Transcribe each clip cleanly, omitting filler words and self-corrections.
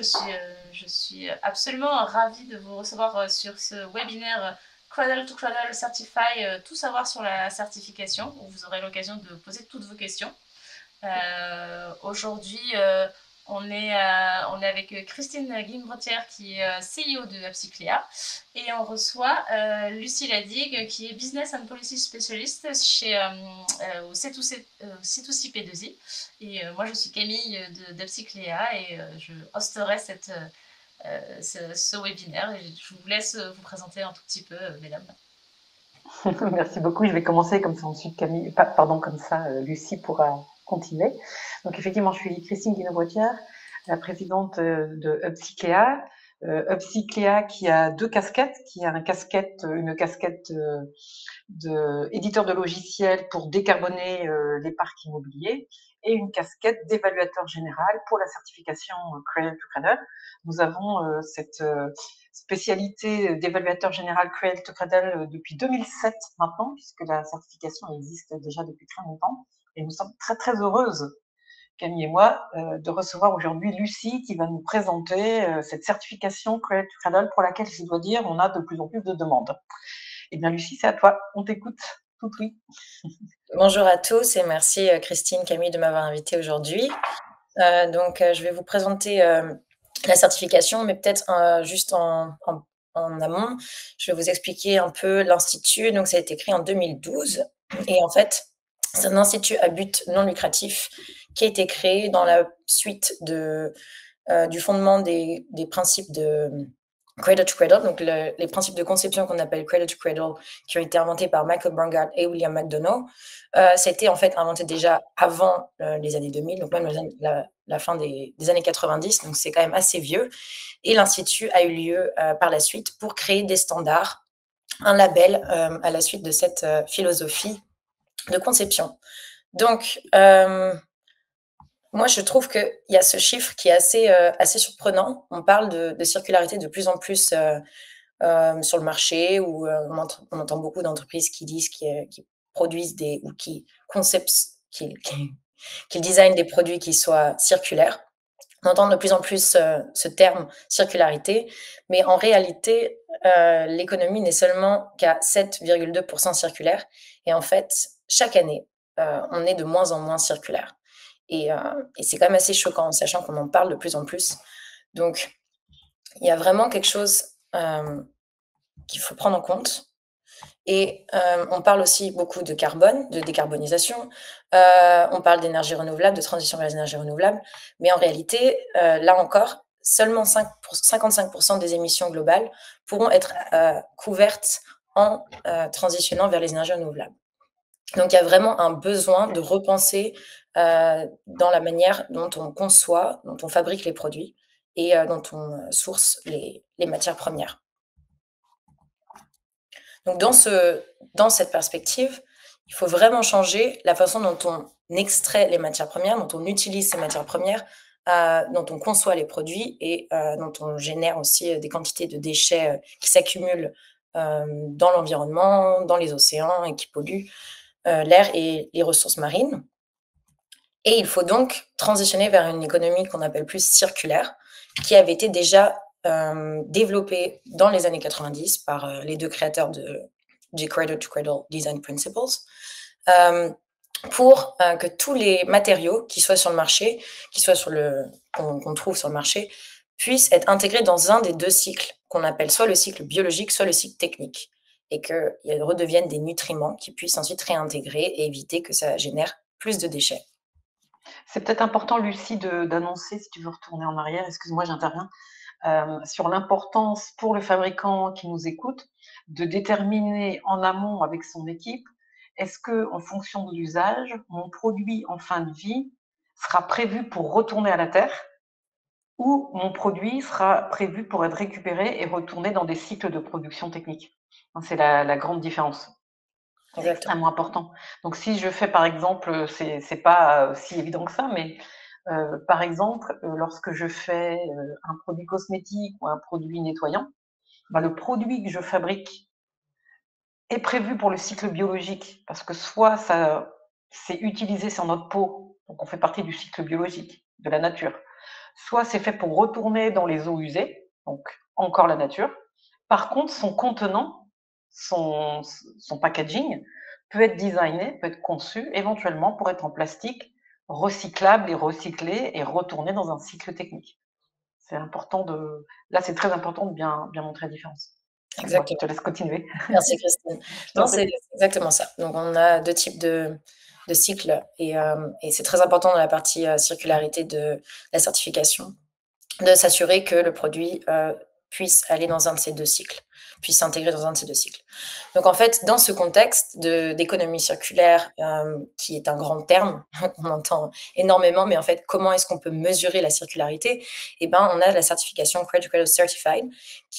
Je suis absolument ravie de vous recevoir sur ce webinaire Cradle to Cradle Certify, tout savoir sur la certification, où vous aurez l'occasion de poser toutes vos questions. Aujourd'hui, on est avec Christine Guimbretière, qui est CEO de Upcyclea, et on reçoit Lucie Ladig, qui est Business and Policy Specialist au C2C P2I. Et moi, je suis Camille d'Upcyclea et je hosterai ce webinaire. Et je vous laisse vous présenter un tout petit peu, mesdames. Merci beaucoup. Je vais commencer comme ça ensuite Camille, pardon, comme ça Lucie pourra continuer. Donc effectivement, je suis Christine Guinobretière, la présidente de Upcyclea. Upcyclea qui a deux casquettes, qui a une casquette de éditeur de logiciels pour décarboner les parcs immobiliers et une casquette d'évaluateur général pour la certification Cradle to Cradle. Nous avons cette spécialité d'évaluateur général Cradle to Cradle depuis 2007 maintenant, puisque la certification existe déjà depuis très longtemps. Et nous sommes très très heureuses, Camille et moi, de recevoir aujourd'hui Lucie qui va nous présenter cette certification Cradle to Cradle pour laquelle, je dois dire, on a de plus en plus de demandes. Eh bien Lucie, c'est à toi, on t'écoute. Tout oui. Bonjour à tous et merci Christine, Camille de m'avoir invitée aujourd'hui. Je vais vous présenter la certification, mais peut-être juste en amont, je vais vous expliquer un peu l'institut. Donc ça a été créé en 2012 et en fait, c'est un institut à but non lucratif qui a été créé dans la suite du fondement des principes de Cradle to Cradle, donc les principes de conception qu'on appelle Cradle to Cradle, qui ont été inventés par Michael Braungart et William McDonough. C'était en fait inventé déjà avant les années 2000, donc même la fin des années 90, donc c'est quand même assez vieux. Et l'Institut a eu lieu par la suite pour créer des standards, un label à la suite de cette philosophie de conception. Donc, moi, je trouve qu'il y a ce chiffre qui est assez surprenant. On parle de circularité de plus en plus sur le marché, où on entend beaucoup d'entreprises qui disent qu'ils produisent ou qui designent des produits qui soient circulaires. On entend de plus en plus ce terme circularité, mais en réalité, l'économie n'est seulement qu'à 7,2% circulaire. Et en fait, chaque année, on est de moins en moins circulaire. Et c'est quand même assez choquant, sachant qu'on en parle de plus en plus. Donc, il y a vraiment quelque chose qu'il faut prendre en compte. Et on parle aussi beaucoup de carbone, de décarbonisation. On parle d'énergie renouvelable, de transition vers les énergies renouvelables. Mais en réalité, là encore, seulement 55% des émissions globales pourront être couvertes en transitionnant vers les énergies renouvelables. Donc, il y a vraiment un besoin de repenser dans la manière dont on conçoit, dont on fabrique les produits et dont on source les matières premières. Donc, dans cette perspective, il faut vraiment changer la façon dont on extrait les matières premières, dont on utilise ces matières premières, dont on conçoit les produits et dont on génère aussi des quantités de déchets qui s'accumulent dans l'environnement, dans les océans et qui polluent l'air et les ressources marines. Et il faut donc transitionner vers une économie qu'on appelle plus circulaire, qui avait été déjà développée dans les années 90 par les deux créateurs du Cradle to Cradle Design Principles, pour que tous les matériaux qui soient sur le marché, qu'on trouve sur le marché, puissent être intégrés dans un des deux cycles qu'on appelle soit le cycle biologique, soit le cycle technique, et qu'ils redeviennent des nutriments qui puissent ensuite réintégrer et éviter que ça génère plus de déchets. C'est peut-être important, Lucie, d'annoncer, si tu veux retourner en arrière, excuse-moi, j'interviens, sur l'importance pour le fabricant qui nous écoute de déterminer en amont avec son équipe, est-ce que, en fonction de l'usage, mon produit en fin de vie sera prévu pour retourner à la terre ou mon produit sera prévu pour être récupéré et retourner dans des cycles de production technique. C'est la grande différence. C'est extrêmement important. Donc, si je fais, par exemple, c'est pas si évident que ça, mais par exemple, lorsque je fais un produit cosmétique ou un produit nettoyant, le produit que je fabrique est prévu pour le cycle biologique, parce que soit c'est utilisé sur notre peau, donc on fait partie du cycle biologique de la nature, soit c'est fait pour retourner dans les eaux usées, donc encore la nature. Par contre, son contenant, son packaging peut être designé, peut être conçu éventuellement pour être en plastique recyclable et recyclé et retourné dans un cycle technique. C'est important de... Là, c'est très important de bien montrer la différence. Excuse-moi, je te laisse continuer. Merci Christine. Non, c'est exactement ça. Donc on a 2 types de cycles et c'est très important dans la partie circularité de la certification de s'assurer que le produit puisse aller dans un de ces 2 cycles, puisse s'intégrer dans un de ces 2 cycles. Donc en fait, dans ce contexte d'économie circulaire, qui est un grand terme, on entend énormément, mais en fait, comment est-ce qu'on peut mesurer la circularité? Eh ben, on a la certification Cradle to Cradle Certified,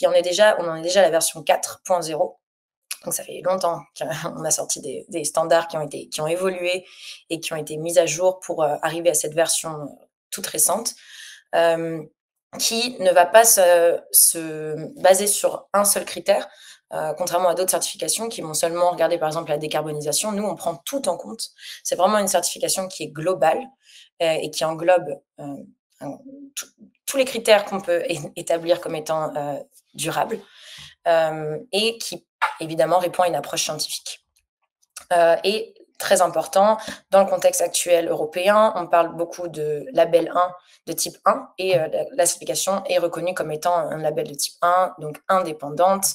on en est déjà à la version 4.0. Donc ça fait longtemps qu'on a sorti des standards qui ont évolué et qui ont été mis à jour pour arriver à cette version toute récente. Qui ne va pas se baser sur un seul critère, contrairement à d'autres certifications qui vont seulement regarder par exemple la décarbonisation. Nous, on prend tout en compte. C'est vraiment une certification qui est globale et qui englobe tous les critères qu'on peut établir comme étant durables et qui évidemment répond à une approche scientifique. Et très important, dans le contexte actuel européen, on parle beaucoup de label 1 de type 1 et la certification est reconnue comme étant un label de type 1, donc indépendante,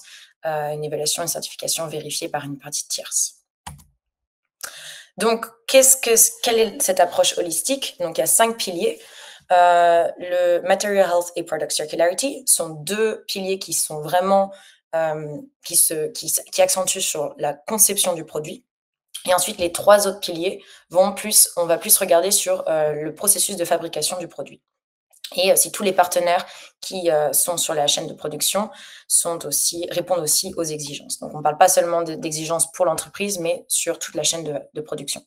une évaluation et une certification vérifiée par une partie tierce. Donc, quelle est cette approche holistique? Donc, il y a 5 piliers. Le Material Health et Product Circularity sont 2 piliers qui sont vraiment qui accentuent sur la conception du produit. Et ensuite, les 3 autres piliers on va plus regarder sur le processus de fabrication du produit. Et si tous les partenaires qui sont sur la chaîne de production répondent aussi aux exigences. Donc, on ne parle pas seulement d'exigences pour l'entreprise, mais sur toute la chaîne de production.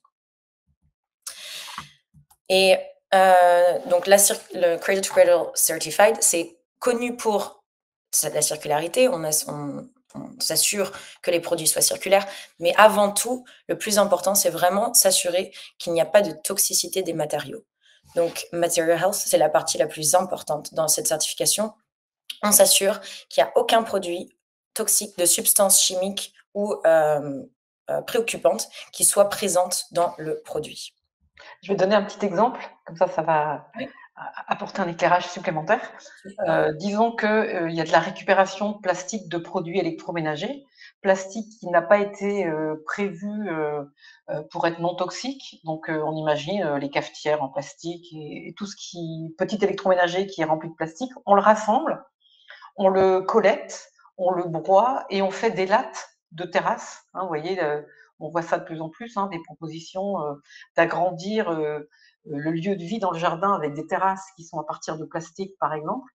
Et donc, le Cradle to Cradle Certified, c'est connu pour la circularité. On s'assure que les produits soient circulaires, mais avant tout, le plus important, c'est vraiment s'assurer qu'il n'y a pas de toxicité des matériaux. Donc, Material Health, c'est la partie la plus importante dans cette certification. On s'assure qu'il n'y a aucun produit toxique, de substances chimiques ou préoccupantes qui soient présentes dans le produit. Je vais donner un petit exemple, comme ça va apporter un éclairage supplémentaire. Disons qu'il y a de la récupération plastique de produits électroménagers, plastique qui n'a pas été prévu pour être non toxique. Donc on imagine les cafetières en plastique et tout ce petit électroménager qui est rempli de plastique, on le rassemble, on le collecte, on le broie et on fait des lattes de terrasse. Hein, vous voyez, on voit ça de plus en plus, hein, des propositions d'agrandir le lieu de vie dans le jardin avec des terrasses qui sont à partir de plastique, par exemple.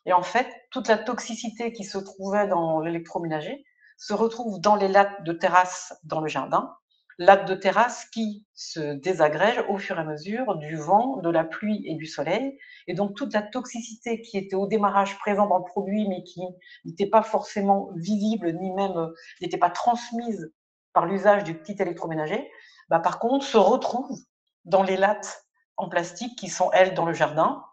Et en fait, toute la toxicité qui se trouvait dans l'électroménager se retrouve dans les lattes de terrasse dans le jardin, lattes de terrasse qui se désagrègent au fur et à mesure du vent, de la pluie et du soleil. Et donc, toute la toxicité qui était au démarrage présente dans le produit, mais qui n'était pas forcément visible, ni même n'était pas transmise par l'usage du petit électroménager, par contre, se retrouve dans les lattes en plastique qui sont, elles, dans le jardin.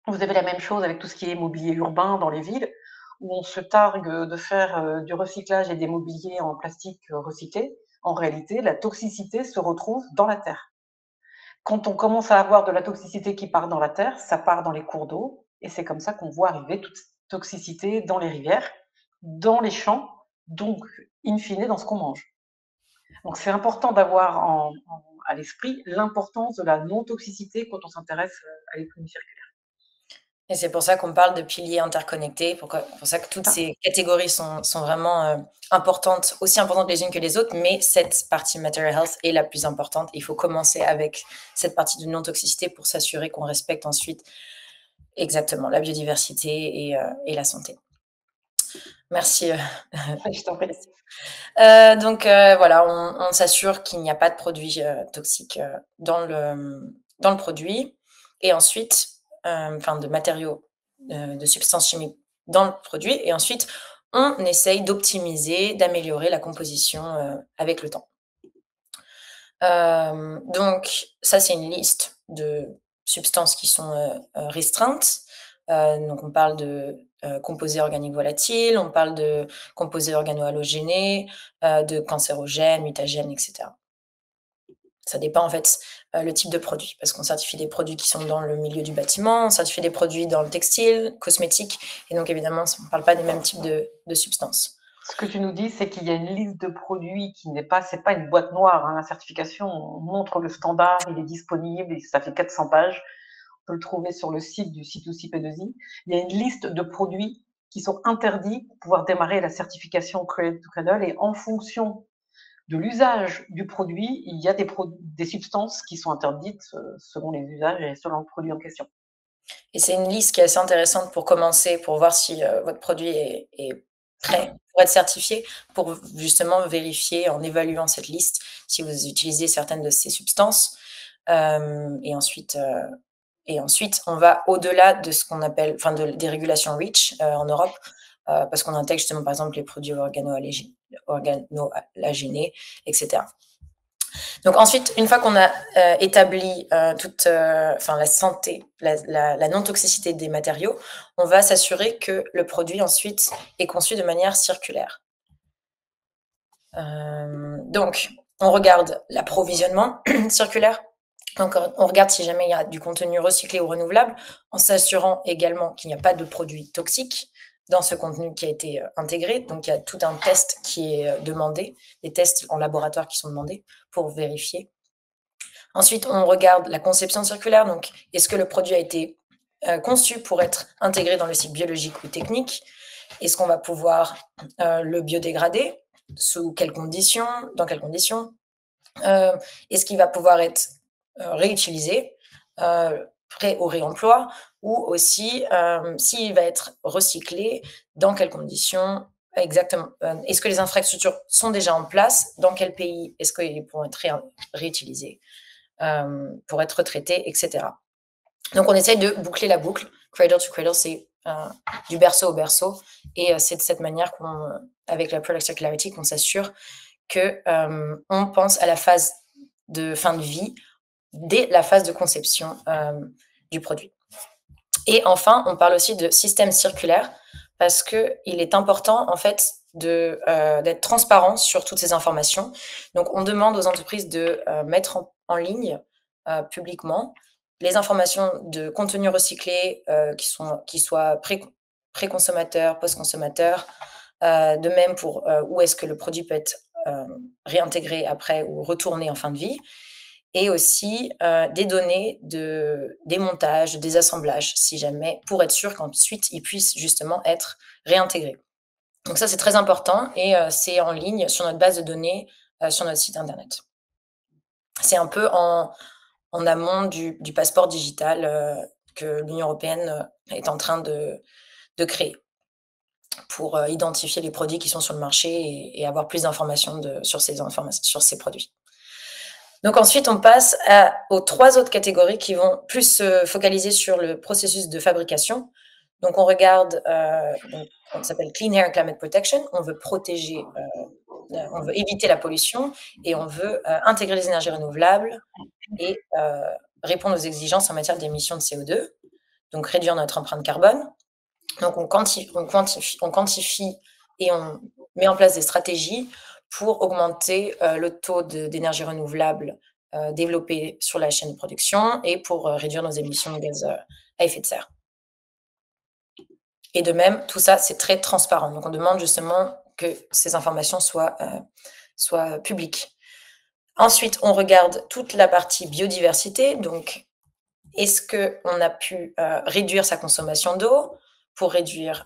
Vous avez la même chose avec tout ce qui est mobilier urbain dans les villes, où on se targue de faire du recyclage et des mobiliers en plastique recyclé. En réalité, la toxicité se retrouve dans la terre. Quand on commence à avoir de la toxicité qui part dans la terre, ça part dans les cours d'eau, et c'est comme ça qu'on voit arriver toute cette toxicité dans les rivières, dans les champs, donc, in fine, dans ce qu'on mange. Donc, c'est important d'avoir à l'esprit l'importance de la non-toxicité quand on s'intéresse à l'économie circulaire. Et c'est pour ça qu'on parle de piliers interconnectés, pour ça que toutes ces catégories sont vraiment importantes, aussi importantes les unes que les autres, mais cette partie Material Health est la plus importante. Il faut commencer avec cette partie de non-toxicité pour s'assurer qu'on respecte ensuite exactement la biodiversité et la santé. Merci. Je t'en prie. Donc voilà, on s'assure qu'il n'y a pas de produits toxiques dans le produit. Et ensuite, de matériaux, de substances chimiques dans le produit. Et ensuite, on essaye d'optimiser, d'améliorer la composition avec le temps. Donc ça, c'est une liste de substances qui sont restreintes. Donc on parle de composés organiques volatiles, on parle de composés organohalogénés, de cancérogènes, mutagènes, etc. Ça dépend en fait le type de produit, parce qu'on certifie des produits qui sont dans le milieu du bâtiment, on certifie des produits dans le textile, cosmétique, et donc évidemment, on ne parle pas des mêmes types de substances. Ce que tu nous dis, c'est qu'il y a une liste de produits qui n'est pas, c'est pas une boîte noire, hein. La certification, on montre le standard, il est disponible, et ça fait 400 pages. On peut le trouver sur le site du C2C P2I. Il y a une liste de produits qui sont interdits pour pouvoir démarrer la certification Cradle to Cradle, et en fonction de l'usage du produit, il y a des substances qui sont interdites selon les usages et selon le produit en question. Et c'est une liste qui est assez intéressante pour commencer, pour voir si votre produit est prêt pour être certifié, pour justement vérifier en évaluant cette liste si vous utilisez certaines de ces substances. Et ensuite, on va au-delà de ce qu'on appelle, enfin, des régulations REACH en Europe, parce qu'on intègre justement, par exemple, les produits organohalogénés, etc. Donc ensuite, une fois qu'on a établi toute la santé, la non-toxicité des matériaux, on va s'assurer que le produit ensuite est conçu de manière circulaire. Donc, on regarde l'approvisionnement circulaire. Donc, on regarde si jamais il y a du contenu recyclé ou renouvelable, en s'assurant également qu'il n'y a pas de produits toxiques dans ce contenu qui a été intégré. Donc, il y a tout un test qui est demandé, des tests en laboratoire qui sont demandés pour vérifier. Ensuite, on regarde la conception circulaire. Donc, est-ce que le produit a été conçu pour être intégré dans le cycle biologique ou technique? Est-ce qu'on va pouvoir le biodégrader? Sous quelles conditions? Dans quelles conditions? Est-ce qu'il va pouvoir être réutilisé, prêt au réemploi, ou aussi s'il va être recyclé, dans quelles conditions exactement? Est-ce que les infrastructures sont déjà en place? Dans quel pays est-ce qu'ils pourront être réutilisés pour être retraités, etc. Donc on essaye de boucler la boucle. Cradle to cradle, c'est du berceau au berceau, et c'est de cette manière avec la Product Circularity, qu'on s'assure que on pense à la phase de fin de vie dès la phase de conception du produit. Et enfin, on parle aussi de système circulaire, parce qu'il est important en fait d'être transparent sur toutes ces informations. Donc on demande aux entreprises de mettre en ligne publiquement les informations de contenu recyclé qui soient pré-consommateurs, post-consommateurs, de même pour où est-ce que le produit peut être réintégré après ou retourné en fin de vie, et aussi des données de démontage, de désassemblage, si jamais, pour être sûr qu'ensuite ils puissent justement être réintégrés. Donc ça, c'est très important, et c'est en ligne sur notre base de données sur notre site internet. C'est un peu en amont du passeport digital que l'Union européenne est en train de créer, pour identifier les produits qui sont sur le marché et avoir plus d'informations sur ces produits. Donc ensuite, on passe aux 3 autres catégories qui vont plus se focaliser sur le processus de fabrication. Donc on regarde, ça s'appelle Clean Air and Climate Protection. On veut protéger, on veut éviter la pollution, et on veut intégrer les énergies renouvelables et répondre aux exigences en matière d'émissions de CO2, donc réduire notre empreinte carbone. Donc on quantifie et on met en place des stratégies pour augmenter le taux d'énergie renouvelable développé sur la chaîne de production, et pour réduire nos émissions de gaz à effet de serre. Et de même, tout ça, c'est très transparent. Donc on demande justement que ces informations soient publiques. Ensuite, on regarde toute la partie biodiversité. Donc, est-ce qu'on a pu réduire sa consommation d'eau pour réduire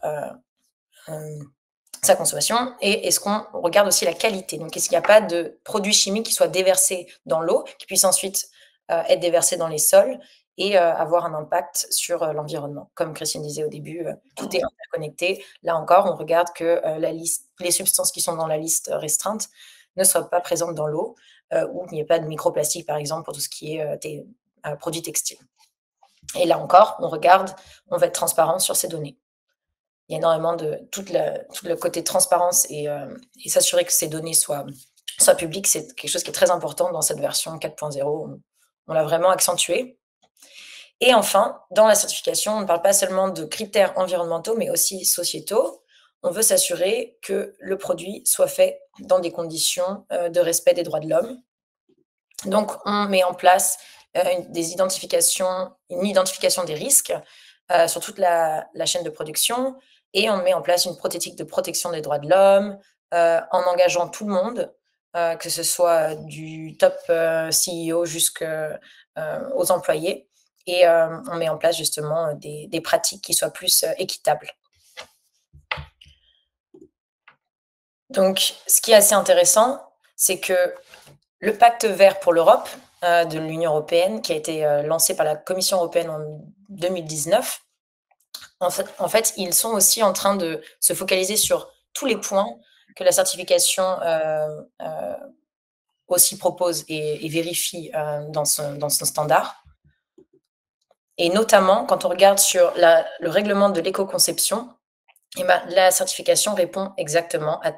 sa consommation, et est-ce qu'on regarde aussi la qualité? Donc, est-ce qu'il n'y a pas de produits chimiques qui soient déversés dans l'eau, qui puissent ensuite être déversés dans les sols et avoir un impact sur l'environnement? Comme Christine disait au début, tout est interconnecté. Là encore, on regarde que les substances qui sont dans la liste restreinte ne soient pas présentes dans l'eau, ou qu'il n'y ait pas de microplastique, par exemple, pour tout ce qui est produits textiles. Et là encore, on va être transparent sur ces données. Il y a énormément de tout le côté transparence, et s'assurer que ces données soient publiques, c'est quelque chose qui est très important dans cette version 4.0. On l'a vraiment accentué. Et enfin, dans la certification, on ne parle pas seulement de critères environnementaux, mais aussi sociétaux. On veut s'assurer que le produit soit fait dans des conditions de respect des droits de l'homme. Donc, on met en place une identification des risques sur toute la chaîne de production, et on met en place une politique de protection des droits de l'homme en engageant tout le monde, que ce soit du top CEO jusqu'aux employés, et on met en place justement des pratiques qui soient plus équitables. Donc, ce qui est assez intéressant, c'est que le pacte vert pour l'Europe de l'Union européenne, qui a été lancé par la Commission européenne en 2019, en fait, ils sont aussi en train de se focaliser sur tous les points que la certification aussi propose et vérifie dans son standard. Et notamment, quand on regarde sur le règlement de l'éco-conception, la certification répond exactement à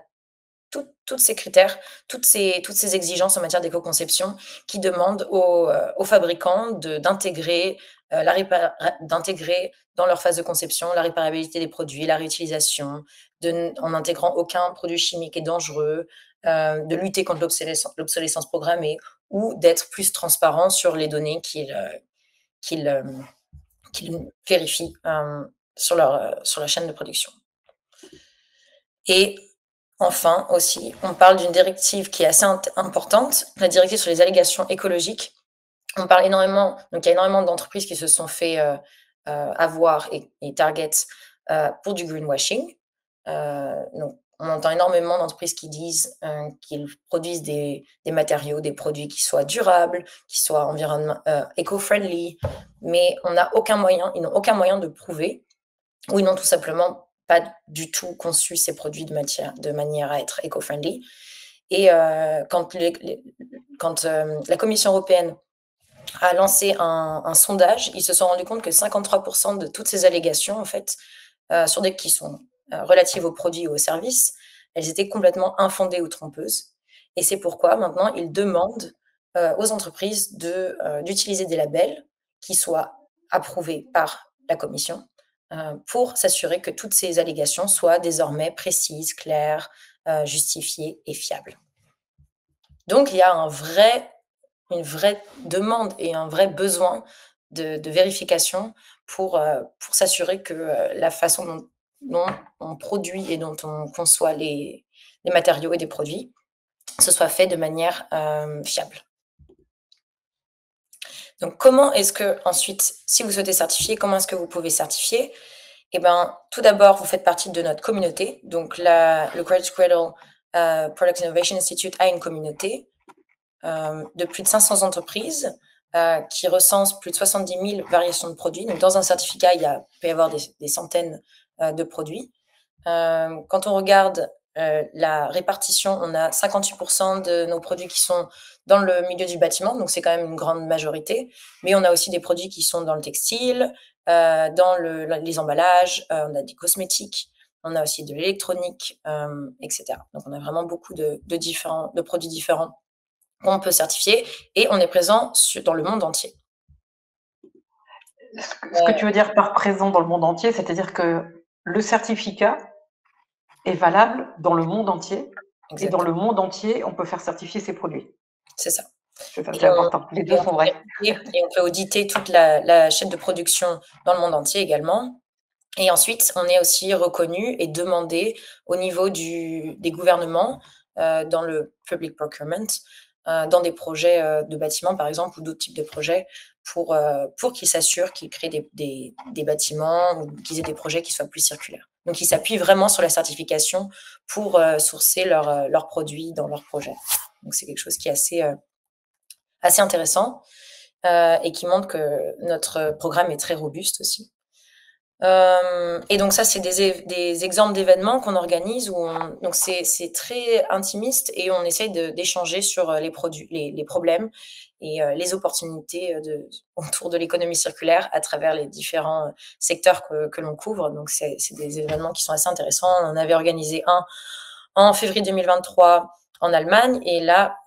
tous ces critères, toutes ces exigences en matière d'éco-conception qui demandent aux fabricants d'intégrer dans leur phase de conception la réparabilité des produits, la réutilisation, en n'intégrant aucun produit chimique et dangereux, de lutter contre l'obsolescence programmée, ou d'être plus transparent sur les données qu'ils vérifient sur la chaîne de production. Et enfin, aussi, on parle d'une directive qui est assez importante, la directive sur les allégations écologiques. On parle énormément, donc il y a énormément d'entreprises qui se sont fait avoir et target pour du greenwashing. Donc, on entend énormément d'entreprises qui disent qu'ils produisent des matériaux, des produits qui soient durables, qui soient éco-friendly, mais ils n'ont aucun moyen de prouver, ou ils n'ont tout simplement pas du tout conçu ces produits de manière à être éco-friendly. Et quand la Commission européenne a lancé un sondage, ils se sont rendus compte que 53% de toutes ces allégations, en fait, qui sont relatives aux produits ou aux services, elles étaient complètement infondées ou trompeuses. Et c'est pourquoi maintenant, ils demandent aux entreprises d'utiliser des labels qui soient approuvés par la Commission, pour s'assurer que toutes ces allégations soient désormais précises, claires, justifiées et fiables. Donc, il y a une vraie demande et un vrai besoin de vérification pour s'assurer que la façon dont on produit et dont on conçoit les matériaux et des produits, ce soit fait de manière fiable. Donc, comment est-ce que, ensuite, si vous souhaitez certifier, comment est-ce que vous pouvez certifier? Eh bien, tout d'abord, vous faites partie de notre communauté. Donc, le Cradle to Cradle Product Innovation Institute a une communauté de plus de 500 entreprises qui recensent plus de 70 000 variations de produits. Donc, dans un certificat, il peut y avoir des centaines de produits. Quand on regarde la répartition, on a 58% de nos produits qui sont dans le milieu du bâtiment, donc c'est quand même une grande majorité, mais on a aussi des produits qui sont dans le textile, dans les emballages, on a des cosmétiques, on a aussi de l'électronique, etc. Donc on a vraiment beaucoup de produits différents qu'on peut certifier, et on est présent dans le monde entier. Ce que tu veux dire par présent dans le monde entier, c'est-à-dire que le certificat est valable dans le monde entier. Exactement. Et dans le monde entier, on peut faire certifier ses produits. C'est ça. C'est important. Les deux sont vrais. Et on peut auditer toute la chaîne de production dans le monde entier également. Et ensuite, on est aussi reconnu et demandé au niveau des gouvernements dans le public procurement, dans des projets de bâtiments, par exemple, ou d'autres types de projets, pour qu'ils s'assurent qu'ils créent des bâtiments ou qu'ils aient des projets qui soient plus circulaires. Donc, ils s'appuient vraiment sur la certification pour sourcer leurs produits dans leurs projets. Donc, c'est quelque chose qui est assez intéressant et qui montre que notre programme est très robuste aussi. Et donc ça, c'est des exemples d'événements qu'on organise donc c'est très intimiste, et on essaye d'échanger sur les produits, les problèmes et les opportunités autour de l'économie circulaire à travers les différents secteurs que l'on couvre. Donc c'est des événements qui sont assez intéressants. On avait organisé un en février 2023 en Allemagne, et là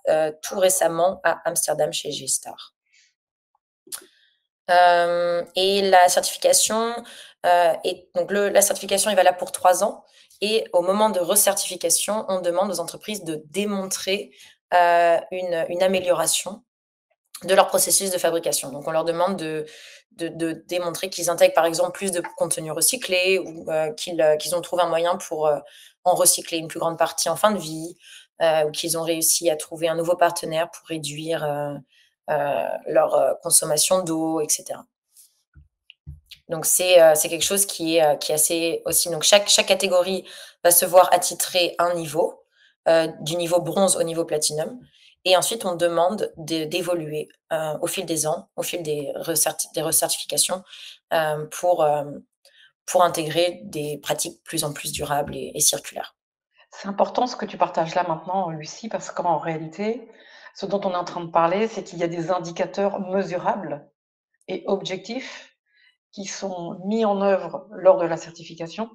tout récemment à Amsterdam chez G-Star. Et la certification, la certification est valable pour 3 ans et au moment de recertification, on demande aux entreprises de démontrer, une amélioration de leur processus de fabrication. Donc on leur demande de démontrer qu'ils intègrent, par exemple, plus de contenu recyclé ou, qu'ils ont trouvé un moyen pour, en recycler une plus grande partie en fin de vie, ou qu'ils ont réussi à trouver un nouveau partenaire pour réduire, leur, consommation d'eau et cetera. Donc c'est quelque chose qui est assez aussi donc chaque catégorie va se voir attitrer un niveau, du niveau bronze au niveau platinum et ensuite on demande d'évoluer, au fil des ans, au fil des recertifications, pour intégrer des pratiques plus en plus durables et circulaires. C'est important ce que tu partages là maintenant, Lucie, parce qu'en réalité, ce dont on est en train de parler, c'est qu'il y a des indicateurs mesurables et objectifs qui sont mis en œuvre lors de la certification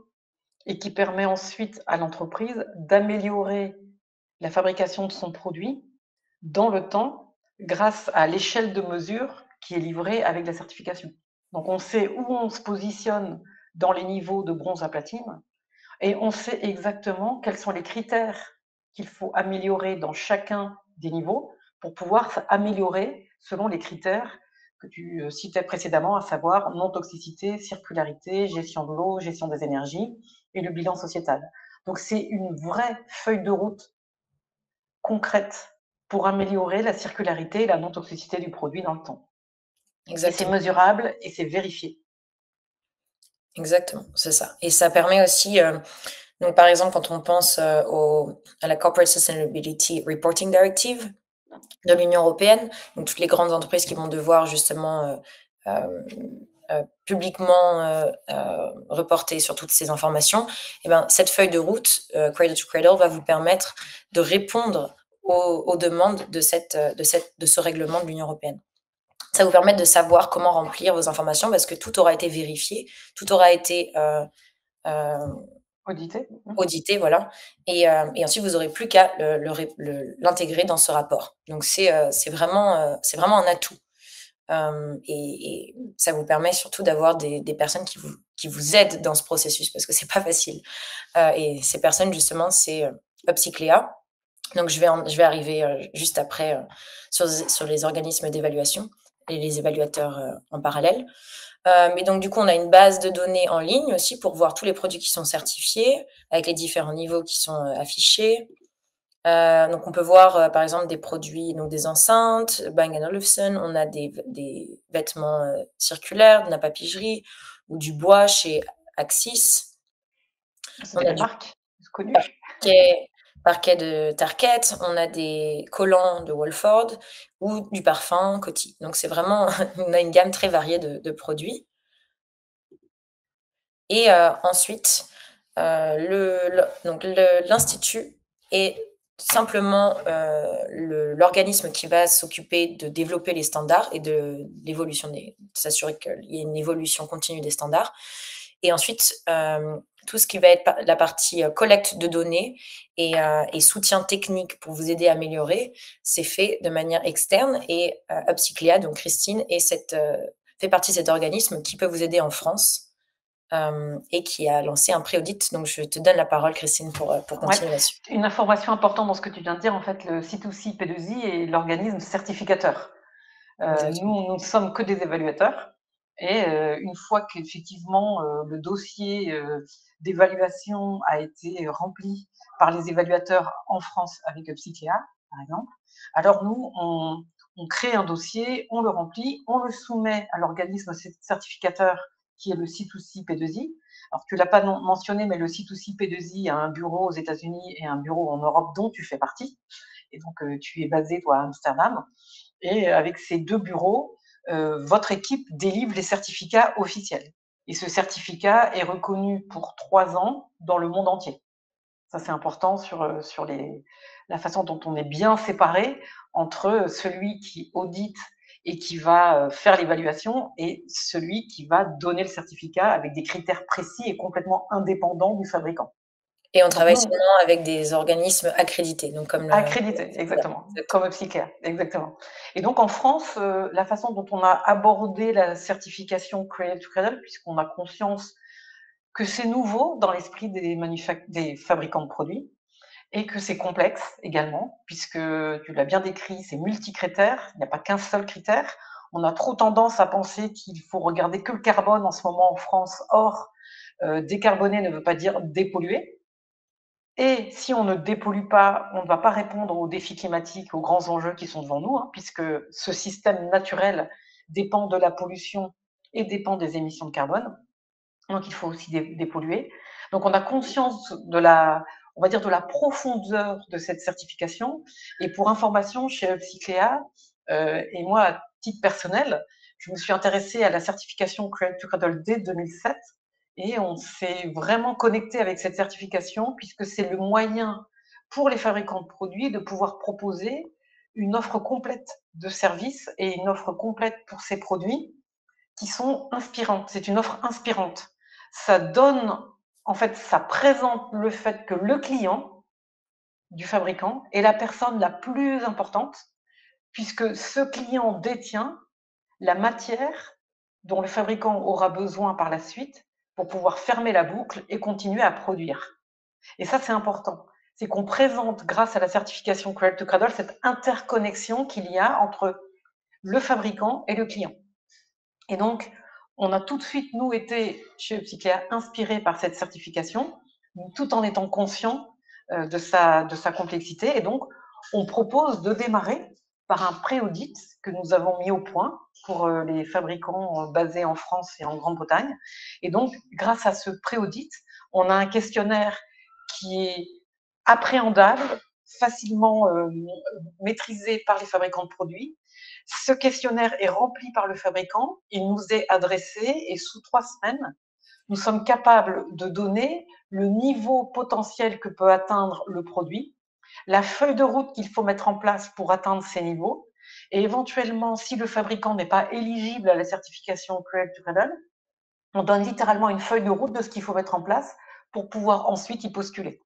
et qui permet ensuite à l'entreprise d'améliorer la fabrication de son produit dans le temps grâce à l'échelle de mesure qui est livrée avec la certification. Donc on sait où on se positionne dans les niveaux de bronze à platine et on sait exactement quels sont les critères qu'il faut améliorer dans chacun des niveaux pour pouvoir s'améliorer selon les critères que tu citais précédemment, à savoir non-toxicité, circularité, gestion de l'eau, gestion des énergies et le bilan sociétal. Donc c'est une vraie feuille de route concrète pour améliorer la circularité et la non-toxicité du produit dans le temps. Et c'est Exactement. mesurable et c'est vérifié. Exactement, c'est ça et ça permet aussi, donc par exemple, quand on pense, à la Corporate Sustainability Reporting Directive de l'Union européenne, donc toutes les grandes entreprises qui vont devoir justement, publiquement, reporter sur toutes ces informations et ben, cette feuille de route, Cradle to Cradle va vous permettre de répondre aux demandes de ce règlement de l'Union européenne. Ça vous permet de savoir comment remplir vos informations parce que tout aura été vérifié, tout aura été, Audité. audité, voilà et ensuite vous aurez plus qu'à l'intégrer dans ce rapport. Donc c'est vraiment un atout, et ça vous permet surtout d'avoir des personnes qui vous aident dans ce processus parce que c'est pas facile, et ces personnes justement, c'est, Upcyclea. Donc je vais arriver, juste après, sur les organismes d'évaluation et les évaluateurs, en parallèle. Mais donc du coup, on a une base de données en ligne aussi pour voir tous les produits qui sont certifiés, avec les différents niveaux qui sont, affichés. Donc on peut voir, par exemple des produits, donc des enceintes, Bang & Olufsen, on a des vêtements, circulaires, de la papisserie ou du bois chez Axis. C'est On des a du marques connues. parquet de Target, on a des collants de Wolford ou du parfum Coty. Donc c'est vraiment on a une gamme très variée de produits et ensuite, l'institut est simplement, l'organisme qui va s'occuper de développer les standards et de l'évolution de s'assurer qu'il y ait une évolution continue des standards et ensuite, tout ce qui va être la partie, collecte de données et soutien technique pour vous aider à améliorer, c'est fait de manière externe et Upcyclea, donc Christine fait partie de cet organisme qui peut vous aider en France, et qui a lancé un pré-audit. Donc je te donne la parole, Christine, pour continuer là-dessus. Une information importante dans ce que tu viens de dire, en fait, le C2C P2I est l'organisme certificateur. Nous ne sommes que des évaluateurs. Et une fois qu'effectivement le dossier d'évaluation a été rempli par les évaluateurs en France avec Upcyclea, par exemple, alors nous, on crée un dossier, on le remplit, on le soumet à l'organisme certificateur qui est le C2C P2I. Alors, tu ne l'as pas mentionné, mais le C2C P2I a un bureau aux États-Unis et un bureau en Europe dont tu fais partie. Et donc, tu es basé, toi, à Amsterdam. Et avec ces deux bureaux, votre équipe délivre les certificats officiels. Et ce certificat est reconnu pour 3 ans dans le monde entier. Ça, c'est important sur la façon dont on est bien séparé entre celui qui audite et qui va faire l'évaluation et celui qui va donner le certificat avec des critères précis et complètement indépendants du fabricant. Et on Donc travaille nous, seulement avec des organismes accrédités, donc comme accrédité, exactement, comme Upcycler, exactement. Et donc en France, la façon dont on a abordé la certification Cradle to Cradle, puisqu'on a conscience que c'est nouveau dans l'esprit des fabricants de produits et que c'est complexe également, puisque tu l'as bien décrit, c'est multicritère, il n'y a pas qu'un seul critère. On a trop tendance à penser qu'il faut regarder que le carbone en ce moment en France. Or, décarboner ne veut pas dire dépolluer. Et si on ne dépollue pas, on ne va pas répondre aux défis climatiques, aux grands enjeux qui sont devant nous, hein, puisque ce système naturel dépend de la pollution et dépend des émissions de carbone. Donc il faut aussi dépolluer. Donc on a conscience de la, on va dire de la profondeur de cette certification. Et pour information, chez Upcyclea, et moi à titre personnel, je me suis intéressée à la certification Cradle to Cradle dès 2007 et on s'est vraiment connecté avec cette certification puisque c'est le moyen pour les fabricants de produits de pouvoir proposer une offre complète de services et une offre complète pour ces produits qui sont inspirantes. C'est une offre inspirante. Ça donne, en fait, ça présente le fait que le client du fabricant est la personne la plus importante, puisque ce client détient la matière dont le fabricant aura besoin par la suite pour pouvoir fermer la boucle et continuer à produire. Et ça, c'est important. C'est qu'on présente, grâce à la certification Cradle to Cradle, cette interconnexion qu'il y a entre le fabricant et le client. Et donc, on a tout de suite, nous, été chez Upcyclea inspirés par cette certification, tout en étant conscients de sa complexité. Et donc, on propose de démarrer par un pré-audit que nous avons mis au point pour les fabricants basés en France et en Grande-Bretagne. Et donc, grâce à ce pré-audit, on a un questionnaire qui est appréhendable, facilement maîtrisé par les fabricants de produits. Ce questionnaire est rempli par le fabricant, il nous est adressé et sous 3 semaines, nous sommes capables de donner le niveau potentiel que peut atteindre le produit, la feuille de route qu'il faut mettre en place pour atteindre ces niveaux, et éventuellement, si le fabricant n'est pas éligible à la certification Cradle to Cradle, on donne littéralement une feuille de route de ce qu'il faut mettre en place pour pouvoir ensuite y postuler.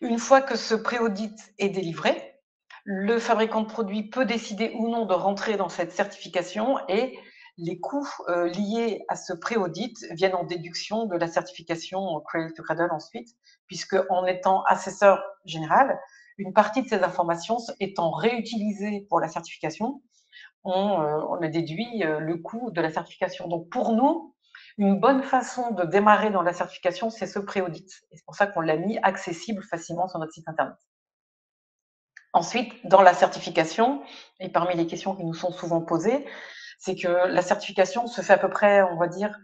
Une fois que ce pré-audit est délivré, le fabricant de produit peut décider ou non de rentrer dans cette certification et les coûts liés à ce pré-audit viennent en déduction de la certification Cradle to Cradle ensuite, puisque en étant assesseur général, une partie de ces informations étant réutilisées pour la certification, on a déduit le coût de la certification. Donc pour nous, une bonne façon de démarrer dans la certification, c'est ce pré-audit. Et c'est pour ça qu'on l'a mis accessible facilement sur notre site internet. Ensuite, dans la certification, et parmi les questions qui nous sont souvent posées, c'est que la certification se fait à peu près, on va dire,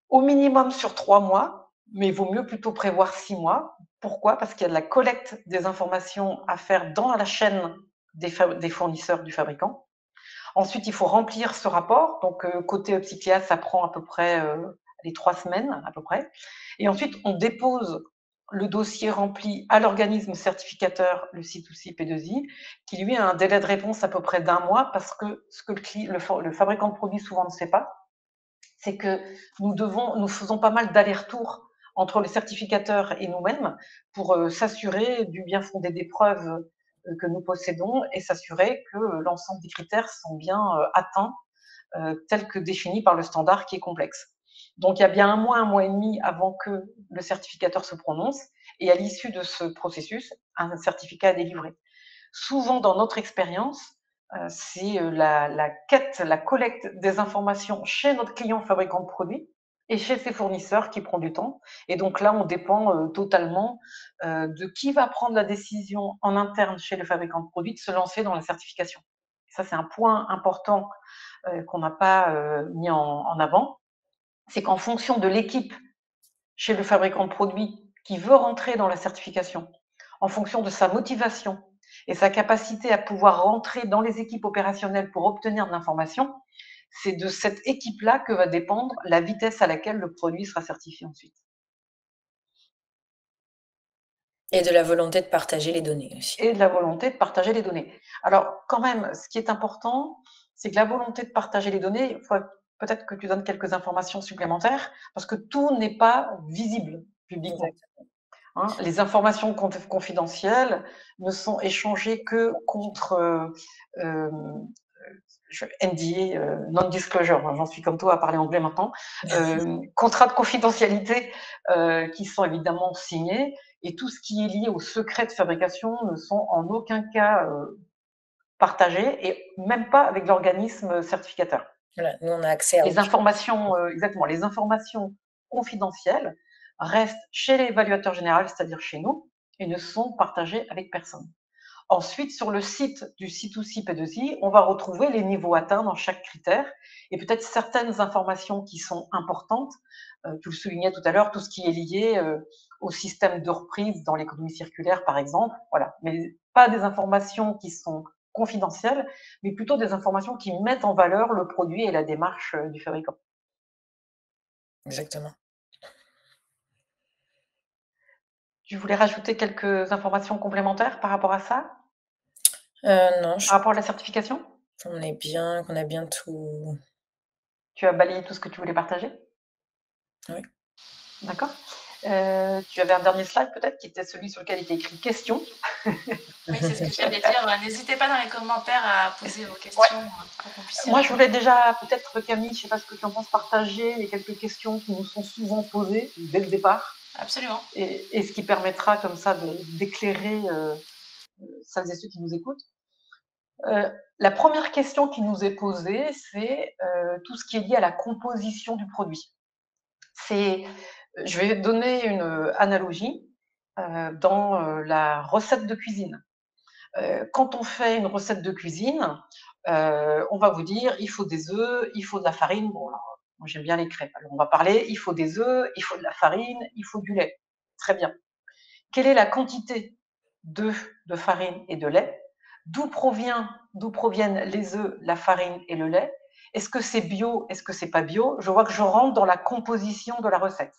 au minimum sur 3 mois, mais il vaut mieux plutôt prévoir 6 mois. Pourquoi? Parce qu'il y a de la collecte des informations à faire dans la chaîne des fournisseurs du fabricant. Ensuite, il faut remplir ce rapport. Donc, côté Upcyclea, ça prend à peu près les 3 semaines, à peu près. Et ensuite, on dépose le dossier rempli à l'organisme certificateur, le C2C P2I, qui lui a un délai de réponse à peu près d'1 mois, parce que ce que le fabricant de produit souvent ne sait pas, c'est que nous faisons pas mal d'allers-retours entre le certificateur et nous-mêmes pour s'assurer du bien fondé des preuves que nous possédons et s'assurer que l'ensemble des critères sont bien atteints tels que définis par le standard qui est complexe. Donc il y a bien 1 mois et demi avant que le certificateur se prononce et à l'issue de ce processus, un certificat est délivré. Souvent, dans notre expérience, c'est la quête, la collecte des informations chez notre client fabricant de produits et chez ses fournisseurs qui prend du temps. Et donc là, on dépend totalement de qui va prendre la décision en interne chez le fabricant de produits de se lancer dans la certification. Ça, c'est un point important qu'on n'a pas mis en avant. C'est qu'en fonction de l'équipe chez le fabricant de produits qui veut rentrer dans la certification, en fonction de sa motivation et sa capacité à pouvoir rentrer dans les équipes opérationnelles pour obtenir de l'information, c'est de cette équipe-là que va dépendre la vitesse à laquelle le produit sera certifié ensuite. Et de la volonté de partager les données aussi. Et de la volonté de partager les données. Alors, quand même, ce qui est important, c'est que la volonté de partager les données, il faut peut-être que tu donnes quelques informations supplémentaires, parce que tout n'est pas visible publiquement. Exactement. hein. Les informations confidentielles ne sont échangées que contre NDA, non-disclosure, j'en suis comme toi à parler anglais maintenant, contrats de confidentialité qui sont évidemment signés, et tout ce qui est lié au secret de fabrication ne sont en aucun cas partagés, et même pas avec l'organisme certificateur. Voilà, nous, on a accès à Les informations, exactement, les informations confidentielles restent chez l'évaluateur général, c'est-à-dire chez nous, et ne sont partagées avec personne. Ensuite, sur le site du C2C P2I, on va retrouver les niveaux atteints dans chaque critère et peut-être certaines informations qui sont importantes. Tu le soulignais tout à l'heure, tout ce qui est lié au système de reprise dans l'économie circulaire, par exemple. Voilà. Mais pas des informations qui sont confidentielles, mais plutôt des informations qui mettent en valeur le produit et la démarche du fabricant. Exactement. Tu voulais rajouter quelques informations complémentaires par rapport à ça? Non, Par rapport à la certification? qu'on a bien tout. Tu as balayé tout ce que tu voulais partager? Oui. D'accord. Tu avais un dernier slide peut-être qui était celui sur lequel il était écrit questions. Oui, c'est ce que j'allais dire. N'hésitez pas dans les commentaires à poser vos questions pour qu'on puisse y Moi, je répondre. voulais déjà, peut-être Camille, je ne sais pas ce que tu en penses, partager les quelques questions qui nous sont souvent posées dès le départ, Absolument. et ce qui permettra comme ça d'éclairer celles et ceux qui nous écoutent. La première question qui nous est posée, c'est tout ce qui est lié à la composition du produit. Je vais donner une analogie dans la recette de cuisine. Quand on fait une recette de cuisine, on va vous dire il faut des œufs, il faut de la farine. Bon, alors, moi j'aime bien les crêpes. Alors on va parler il faut des œufs, il faut de la farine, il faut du lait. Très bien. Quelle est la quantité d'œufs, de farine et de lait? D'où proviennent les œufs, la farine et le lait? Est-ce que c'est bio? Est-ce que c'est pas bio? Je vois que je rentre dans la composition de la recette.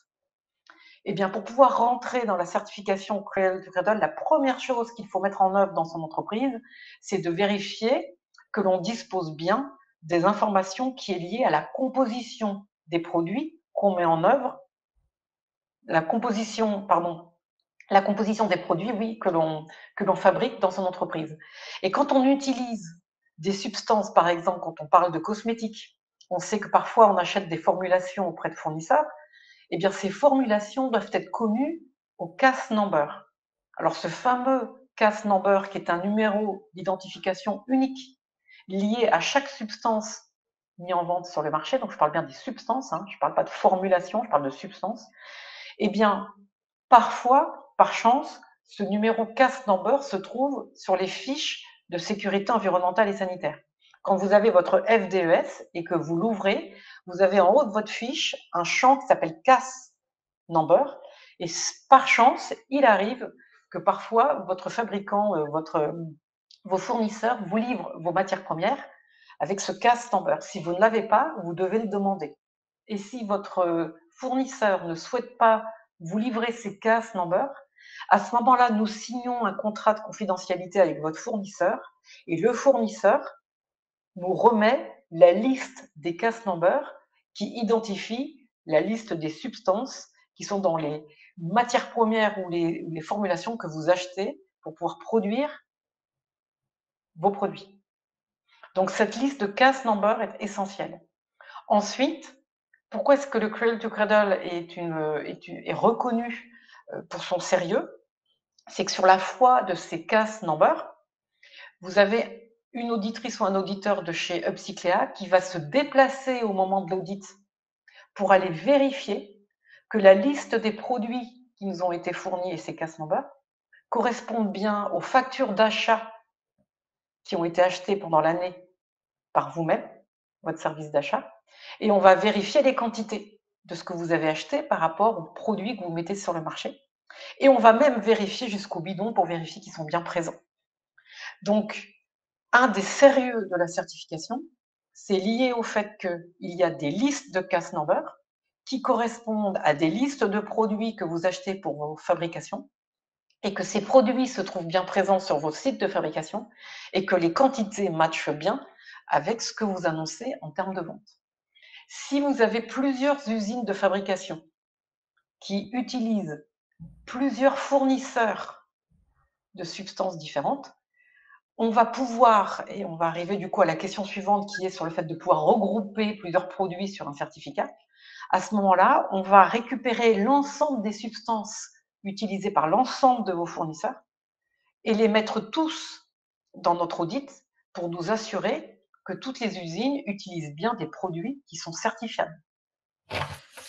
Eh bien, pour pouvoir rentrer dans la certification Cradle to Cradle, la première chose qu'il faut mettre en œuvre dans son entreprise, c'est de vérifier que l'on dispose bien des informations qui est liée à la composition des produits qu'on met en œuvre, la composition des produits, oui, que l'on fabrique dans son entreprise. Et quand on utilise des substances, par exemple, quand on parle de cosmétiques, on sait que parfois on achète des formulations auprès de fournisseurs. Eh bien, ces formulations doivent être connues au CAS number. Alors, ce fameux CAS number, qui est un numéro d'identification unique lié à chaque substance mise en vente sur le marché, donc je parle bien des substances, hein, je ne parle pas de formulation, je parle de substances, eh bien, parfois, par chance, ce numéro CAS number se trouve sur les fiches de sécurité environnementale et sanitaire. Quand vous avez votre FDES et que vous l'ouvrez, vous avez en haut de votre fiche un champ qui s'appelle CAS number, et par chance, il arrive que parfois votre fabricant, vos fournisseurs vous livrent vos matières premières avec ce CAS number. Si vous ne l'avez pas, vous devez le demander. Et si votre fournisseur ne souhaite pas vous livrer ces CAS number, à ce moment-là, nous signons un contrat de confidentialité avec votre fournisseur, et le fournisseur nous remet la liste des CAS number qui identifie la liste des substances qui sont dans les matières premières ou les formulations que vous achetez pour pouvoir produire vos produits. Donc cette liste de CAS number est essentielle. Ensuite, pourquoi est-ce que le Cradle to Cradle est reconnu pour son sérieux? C'est que sur la foi de ces CAS number, vous avez une auditrice ou un auditeur de chez Upcyclea qui va se déplacer au moment de l'audit pour aller vérifier que la liste des produits qui nous ont été fournis et ces CAS number correspondent bien aux factures d'achat qui ont été achetées pendant l'année par vous-même, votre service d'achat, et on va vérifier les quantités de ce que vous avez acheté par rapport aux produits que vous mettez sur le marché. Et on va même vérifier jusqu'au bidon pour vérifier qu'ils sont bien présents. Donc, un des sérieux de la certification, c'est lié au fait qu'il y a des listes de CAS number qui correspondent à des listes de produits que vous achetez pour vos fabrications, et que ces produits se trouvent bien présents sur vos sites de fabrication, et que les quantités matchent bien avec ce que vous annoncez en termes de vente. Si vous avez plusieurs usines de fabrication qui utilisent plusieurs fournisseurs de substances différentes, on va pouvoir, et on va arriver du coup à la question suivante qui est sur le fait de pouvoir regrouper plusieurs produits sur un certificat. À ce moment-là, on va récupérer l'ensemble des substances utilisées par l'ensemble de vos fournisseurs et les mettre tous dans notre audit pour nous assurer que toutes les usines utilisent bien des produits qui sont certifiables.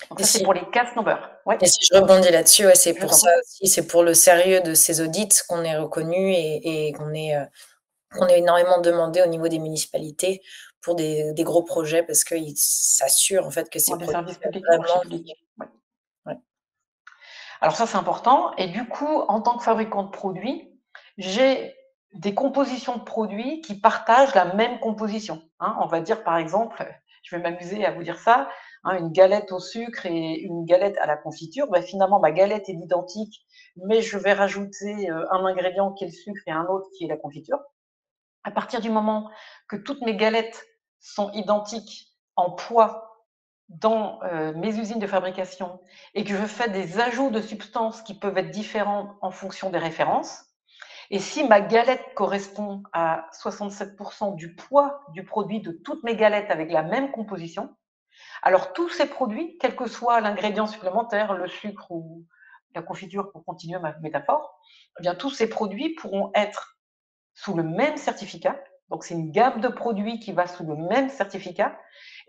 Donc Et ça, c'est si, pour les case numbers. Ouais, et si je rebondis là-dessus, ouais, c'est je pour t'en ça prie. aussi, c'est pour le sérieux de ces audits qu'on est reconnu et qu'on est énormément demandé au niveau des municipalités pour des gros projets parce qu'ils s'assurent en fait que ces Pour des produits services publics, des marchés vraiment. publics. Ouais. Ouais. Alors ça, c'est important. Et du coup, en tant que fabricant de produits, j'ai des compositions de produits qui partagent la même composition. Hein, on va dire, par exemple, je vais m'amuser à vous dire ça, hein, une galette au sucre et une galette à la confiture. Ben, finalement, ma galette est identique, mais je vais rajouter un ingrédient qui est le sucre et un autre qui est la confiture. À partir du moment que toutes mes galettes sont identiques en poids dans mes usines de fabrication et que je fais des ajouts de substances qui peuvent être différents en fonction des références, et si ma galette correspond à 67% du poids du produit de toutes mes galettes avec la même composition, alors tous ces produits, quel que soit l'ingrédient supplémentaire, le sucre ou la confiture pour continuer ma métaphore, eh bien tous ces produits pourront être sous le même certificat. Donc c'est une gamme de produits qui va sous le même certificat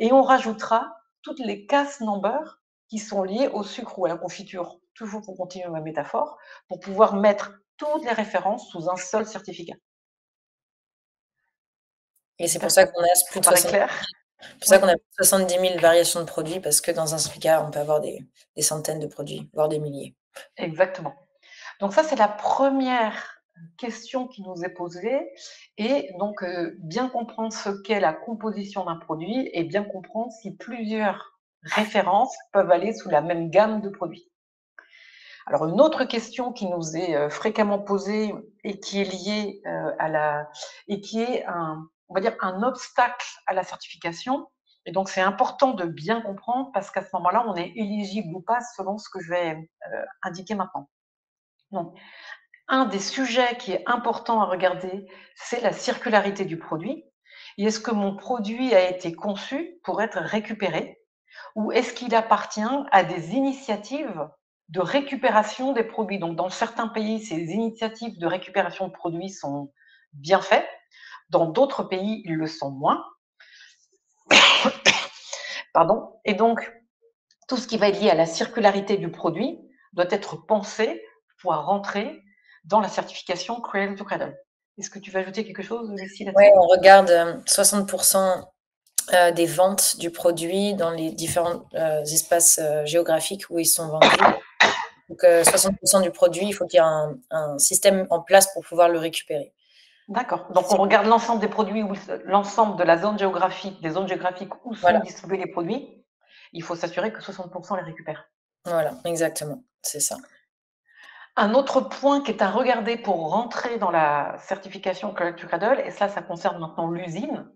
et on rajoutera toutes les case numbers qui sont liées au sucre ou à la confiture, toujours pour continuer ma métaphore, pour pouvoir mettre toutes les références sous un seul certificat. Et c'est pour J'espère ça que qu'on a plus ça de paraît 60, clair. pour ça Oui, qu'on a plus de 70 000 variations de produits parce que dans un certificat, on peut avoir des centaines de produits, voire des milliers. exactement. Donc ça, c'est la première question qui nous est posée. Et donc, bien comprendre ce qu'est la composition d'un produit et bien comprendre si plusieurs références peuvent aller sous la même gamme de produits. Alors, une autre question qui nous est fréquemment posée et qui est liée à la, et qui est on va dire, un obstacle à la certification. Et donc, c'est important de bien comprendre parce qu'à ce moment-là, on est éligible ou pas selon ce que je vais indiquer maintenant. Donc, un des sujets qui est important à regarder, c'est la circularité du produit. Et est-ce que mon produit a été conçu pour être récupéré ou est-ce qu'il appartient à des initiatives de récupération des produits? Donc, dans certains pays, ces initiatives de récupération de produits sont bien faites. Dans d'autres pays, ils le sont moins. Pardon. Et donc, tout ce qui va être lié à la circularité du produit doit être pensé pour rentrer dans la certification Cradle to Cradle. Est-ce que tu veux ajouter quelque chose, Lucie, Ouais, là-dessus? on regarde 60% des ventes du produit dans les différents espaces géographiques où ils sont vendus. Donc 60% du produit, il faut qu'il y ait un système en place pour pouvoir le récupérer. D'accord. Donc, on regarde l'ensemble des produits, l'ensemble de la zone géographique, des zones géographiques où sont Voilà, distribués les produits. Il faut s'assurer que 60% les récupèrent. voilà, exactement, c'est ça. Un autre point qui est à regarder pour rentrer dans la certification Cradle to Cradle, et ça concerne maintenant l'usine.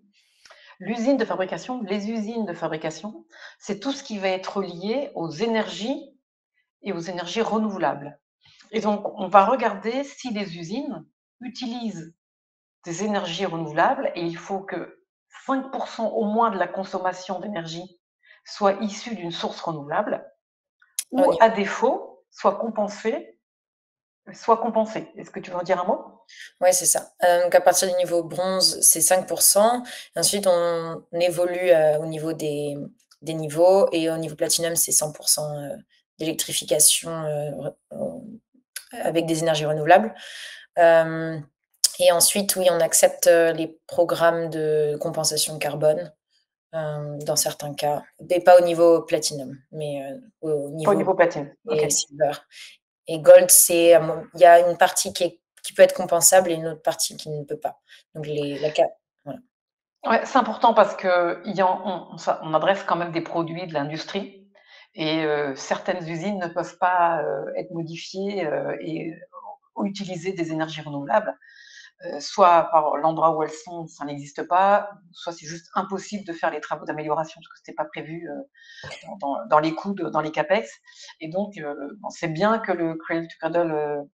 L'usine de fabrication, les usines de fabrication, c'est tout ce qui va être lié aux énergies et aux énergies renouvelables. Et donc, on va regarder si les usines utilisent des énergies renouvelables et il faut que 5% au moins de la consommation d'énergie soit issue d'une source renouvelable Au ou niveau- à défaut, soit compensée. Est-ce que tu veux en dire un mot? Ouais, c'est ça. Donc à partir du niveau bronze, c'est 5%. Ensuite, on évolue au niveau des niveaux et au niveau platinum, c'est 100% d'électrification avec des énergies renouvelables. Et ensuite, oui, on accepte les programmes de compensation carbone dans certains cas, mais pas au niveau platinum, mais au Pas au niveau niveau platine. Ok. et silver. Et gold, c'est il y a une partie qui peut être compensable et une autre partie qui ne peut pas. Donc voilà. Ouais, c'est important parce que on adresse quand même des produits de l'industrie et certaines usines ne peuvent pas être modifiées et ou utiliser des énergies renouvelables. soit par l'endroit où elles sont, ça n'existe pas, soit c'est juste impossible de faire les travaux d'amélioration parce que c'était pas prévu dans les coûts, dans les capex. Et donc, c'est bien que le Cradle to Cradle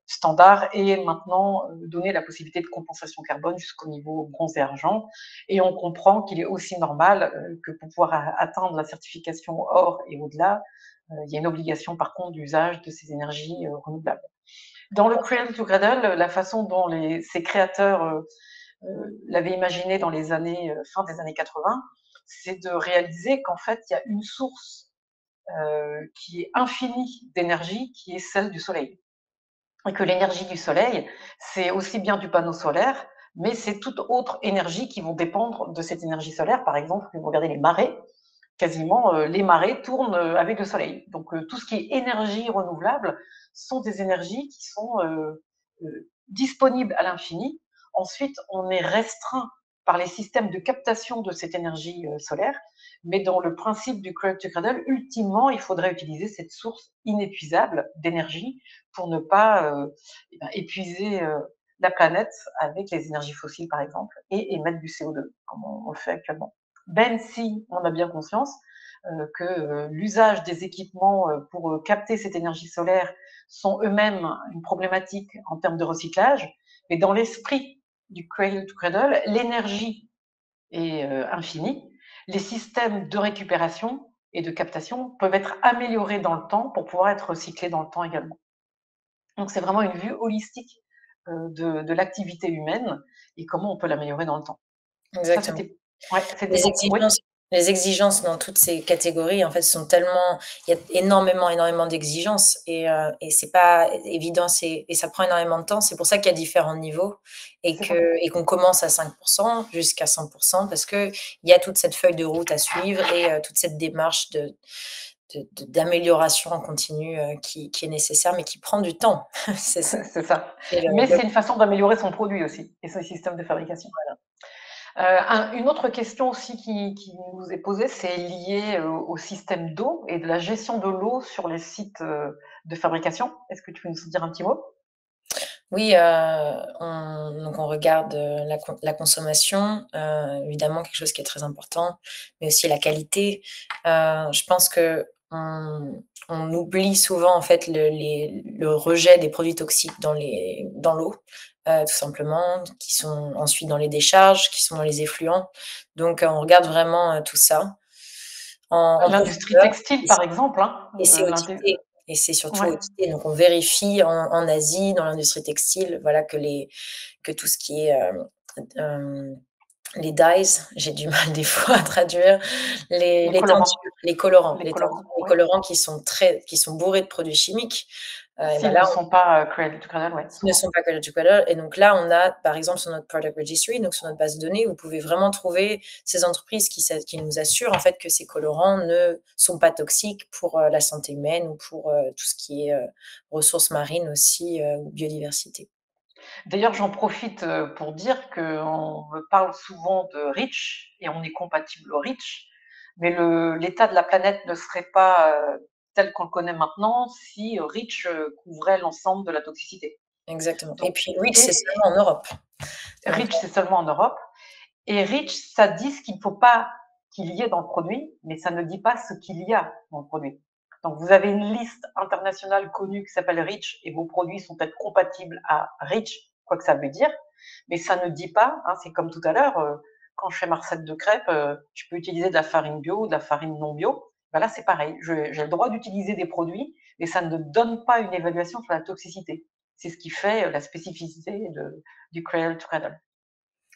standard ait maintenant donné la possibilité de compensation carbone jusqu'au niveau bronze et argent. Et on comprend qu'il est aussi normal que pour pouvoir atteindre la certification or et au-delà, il y a une obligation par contre d'usage de ces énergies renouvelables. Dans le Cradle to Cradle, la façon dont ces créateurs l'avaient imaginé dans les années, fin des années 80, c'est de réaliser qu'en fait, il y a une source qui est infinie d'énergie, qui est celle du soleil. Et que l'énergie du soleil, c'est aussi bien du panneau solaire, mais c'est toute autre énergie qui vont dépendre de cette énergie solaire. Par exemple, si vous regardez les marées, quasiment les marées tournent avec le soleil. Donc tout ce qui est énergie renouvelable sont des énergies qui sont disponibles à l'infini. Ensuite, on est restreint par les systèmes de captation de cette énergie solaire, mais dans le principe du cradle to cradle, ultimement, il faudrait utiliser cette source inépuisable d'énergie pour ne pas épuiser la planète avec les énergies fossiles, par exemple, et émettre du CO2, comme on le fait actuellement. Même si on a bien conscience que l'usage des équipements pour capter cette énergie solaire sont eux-mêmes une problématique en termes de recyclage, mais dans l'esprit du cradle to cradle, l'énergie est infinie. Les systèmes de récupération et de captation peuvent être améliorés dans le temps pour pouvoir être recyclés dans le temps également. Donc c'est vraiment une vue holistique de l'activité humaine et comment on peut l'améliorer dans le temps. Ça, Exactement. c'était. Ouais, c'était Les bon. Oui. exigences dans toutes ces catégories, en fait, sont tellement, il y a énormément d'exigences et c'est pas évident, et ça prend énormément de temps. C'est pour ça qu'il y a différents niveaux et qu'on commence à 5% jusqu'à 100% parce que il y a toute cette feuille de route à suivre et toute cette démarche d'amélioration en continu qui est nécessaire, mais qui prend du temps. C'est ça. Mais c'est une façon d'améliorer son produit aussi et son système de fabrication. Une autre question aussi qui nous est posée, c'est lié au système d'eau et de la gestion de l'eau sur les sites de fabrication. Est-ce que tu peux nous en dire un petit mot? Oui, donc on regarde la consommation, évidemment quelque chose qui est très important, mais aussi la qualité. Je pense que on oublie souvent en fait le rejet des produits toxiques dans l'eau, tout simplement, qui sont ensuite dans les décharges, qui sont dans les effluents. Donc on regarde vraiment tout ça en L'industrie profondeur textile, par exemple. et c'est audité. Et c'est surtout Ouais. audité. Donc on vérifie en Asie, dans l'industrie textile, voilà, que tout ce qui est les dyes, j'ai du mal des fois à traduire, les colorants. teintures, les colorants, Les les colorants, teintures, les ouais. colorants qui sont bourrés de produits chimiques. S'ils ne sont pas cradle to cradle, ouais. Qui ne sont pas cradle to cradle. Et donc là, on a, par exemple, sur notre product registry, donc sur notre base de données, vous pouvez vraiment trouver ces entreprises qui nous assurent en fait que ces colorants ne sont pas toxiques pour la santé humaine ou pour tout ce qui est ressources marines aussi ou biodiversité. D'ailleurs, j'en profite pour dire qu'on me parle souvent de REACH et on est compatible au REACH, mais l'état de la planète ne serait pas tel qu'on le connaît maintenant si REACH couvrait l'ensemble de la toxicité. Exactement. Donc, Et puis REACH, c'est seulement en Europe. REACH, c'est seulement en Europe. Et REACH, ça dit ce qu'il ne faut pas qu'il y ait dans le produit, mais ça ne dit pas ce qu'il y a dans le produit. Donc, vous avez une liste internationale connue qui s'appelle REACH et vos produits sont peut-être compatibles à REACH, quoi que ça veut dire, mais ça ne dit pas, hein, c'est comme tout à l'heure, quand je fais ma recette de crêpes, je peux utiliser de la farine bio ou de la farine non bio. Ben là, c'est pareil, j'ai le droit d'utiliser des produits, mais ça ne donne pas une évaluation sur la toxicité. C'est ce qui fait la spécificité du Cradle to Cradle.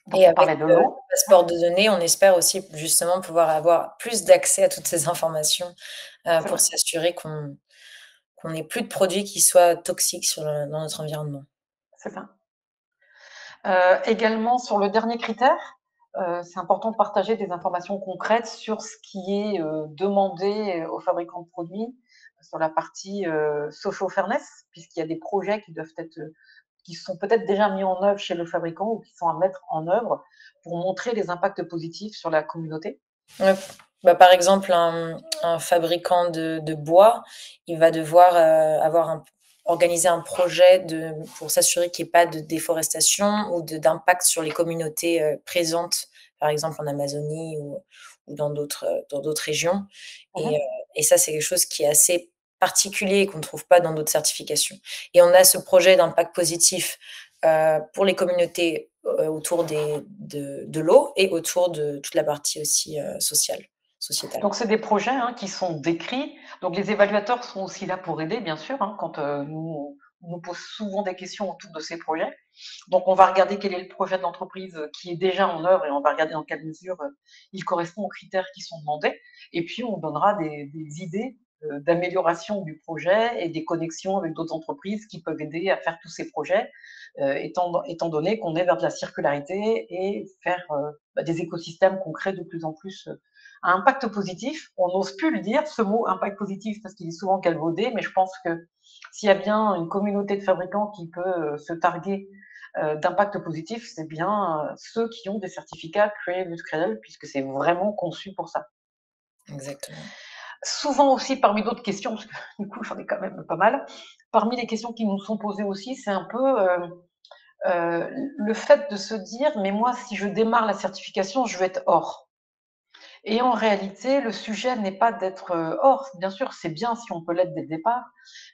Donc, Et on avec parlait de le l'eau. passeport de données, on espère aussi justement pouvoir avoir plus d'accès à toutes ces informations pour s'assurer qu'on n'ait plus de produits qui soient toxiques dans notre environnement. C'est ça. Également, sur le dernier critère, c'est important de partager des informations concrètes sur ce qui est demandé aux fabricants de produits sur la partie social fairness, puisqu'il y a des projets qui sont peut-être déjà mis en œuvre chez le fabricant ou qui sont à mettre en œuvre pour montrer les impacts positifs sur la communauté. Ouais. Bah, par exemple, un fabricant de bois, il va devoir avoir organiser un projet pour s'assurer qu'il n'y ait pas de déforestation ou d'impact sur les communautés présentes, par exemple en Amazonie ou dans d'autres régions. Et ça, c'est quelque chose qui est assez particulier et qu'on ne trouve pas dans d'autres certifications. Et on a ce projet d'impact positif pour les communautés autour de l'eau et autour de toute la partie aussi sociétale. Donc, c'est des projets qui sont décrits. Donc, les évaluateurs sont aussi là pour aider, bien sûr, quand on nous pose souvent des questions autour de ces projets. Donc, on va regarder quel est le projet de l'entreprise qui est déjà en œuvre et on va regarder dans quelle mesure il correspond aux critères qui sont demandés. Et puis, on donnera des idées d'amélioration du projet et des connexions avec d'autres entreprises qui peuvent aider à faire tous ces projets, étant donné qu'on est vers de la circularité et faire des écosystèmes concrets de plus en plus à impact positif. On n'ose plus le dire, ce mot impact positif, parce qu'il est souvent galvaudé, mais je pense que s'il y a bien une communauté de fabricants qui peut se targuer d'impact positif, c'est bien ceux qui ont des certificats Creative Cradle, puisque c'est vraiment conçu pour ça. Exactement. Souvent aussi, parmi d'autres questions, parce que du coup, j'en ai quand même pas mal, parmi les questions qui nous sont posées aussi, c'est un peu le fait de se dire, mais moi, si je démarre la certification, je vais être hors. Et en réalité, le sujet n'est pas d'être hors. Bien sûr, c'est bien si on peut l'être dès le départ,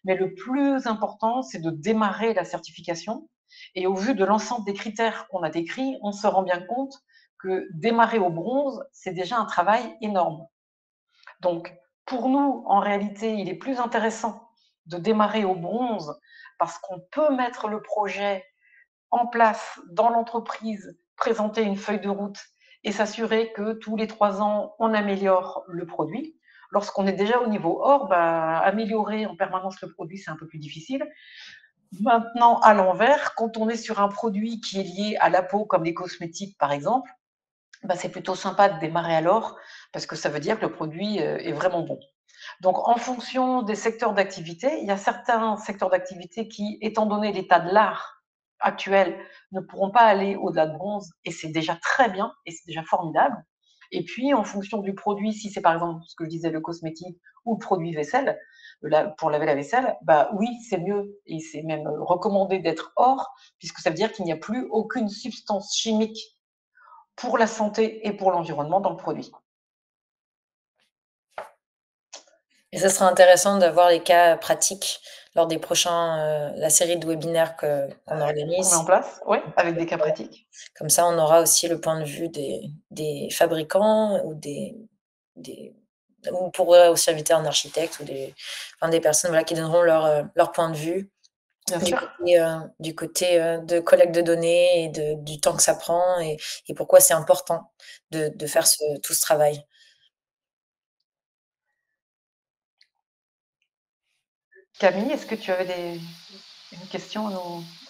mais le plus important, c'est de démarrer la certification. Et au vu de l'ensemble des critères qu'on a décrits, on se rend bien compte que démarrer au bronze, c'est déjà un travail énorme. Donc, pour nous, en réalité, il est plus intéressant de démarrer au bronze parce qu'on peut mettre le projet en place dans l'entreprise, présenter une feuille de route et s'assurer que tous les 3 ans, on améliore le produit. Lorsqu'on est déjà au niveau or, améliorer en permanence le produit, c'est un peu plus difficile. Maintenant, à l'envers, quand on est sur un produit qui est lié à la peau, comme les cosmétiques par exemple, c'est plutôt sympa de démarrer alors, parce que ça veut dire que le produit est vraiment bon. Donc, en fonction des secteurs d'activité, il y a certains secteurs d'activité qui, étant donné l'état de l'art actuel, ne pourront pas aller au-delà de bronze, et c'est déjà très bien, et c'est déjà formidable. Et puis, en fonction du produit, si c'est par exemple ce que je disais, le cosmétique ou le produit vaisselle, pour laver la vaisselle, oui, c'est mieux, et c'est même recommandé d'être hors, puisque ça veut dire qu'il n'y a plus aucune substance chimique pour la santé et pour l'environnement dans le produit. Et ça sera intéressant d'avoir les cas pratiques lors des prochains, la série de webinaires qu'on organise. Qu'on met en place, oui, avec des cas pratiques. Comme ça, on aura aussi le point de vue des fabricants ou on pourrait aussi inviter un architecte ou des personnes qui donneront leur point de vue. Bien sûr. Du côté de collecte de données et du temps que ça prend et pourquoi c'est important de faire tout ce travail. Camille, est-ce que tu avais une question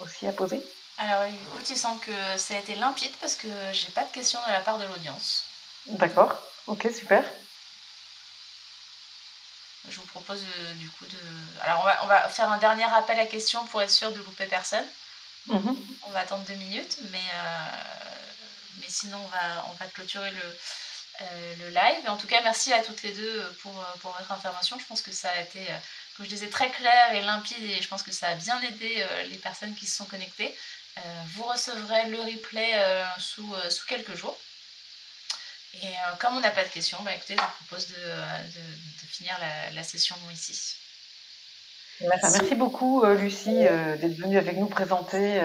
aussi à poser? Alors écoute, il semble que ça a été limpide parce que j'ai pas de questions de la part de l'audience. D'accord, ok, super. Je vous propose du coup de... Alors on va faire un dernier appel à questions pour être sûr de louper personne. On va attendre 2 minutes, mais sinon on va clôturer le live. Et en tout cas, merci à toutes les deux pour votre information. Je pense que ça a été, comme je disais, très clair et limpide et je pense que ça a bien aidé les personnes qui se sont connectées. Vous recevrez le replay sous quelques jours. Et comme on n'a pas de questions, écoutez, je vous propose de finir la session ici. Merci beaucoup, Lucie, d'être venue avec nous présenter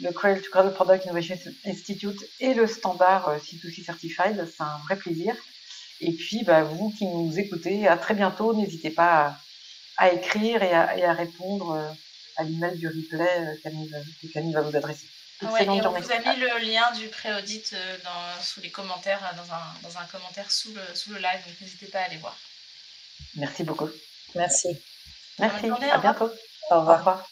le Cradle to Cradle Product Innovation Institute et le standard C2C Certified. C'est un vrai plaisir. Et puis, vous qui nous écoutez, à très bientôt. N'hésitez pas à écrire et à répondre à l'email du replay que Camille va vous adresser. Ouais, et on vous a mis le lien du pré-audit sous les commentaires, dans un commentaire sous le live, donc n'hésitez pas à aller voir. Merci beaucoup. Merci. Merci, à bientôt. Au revoir.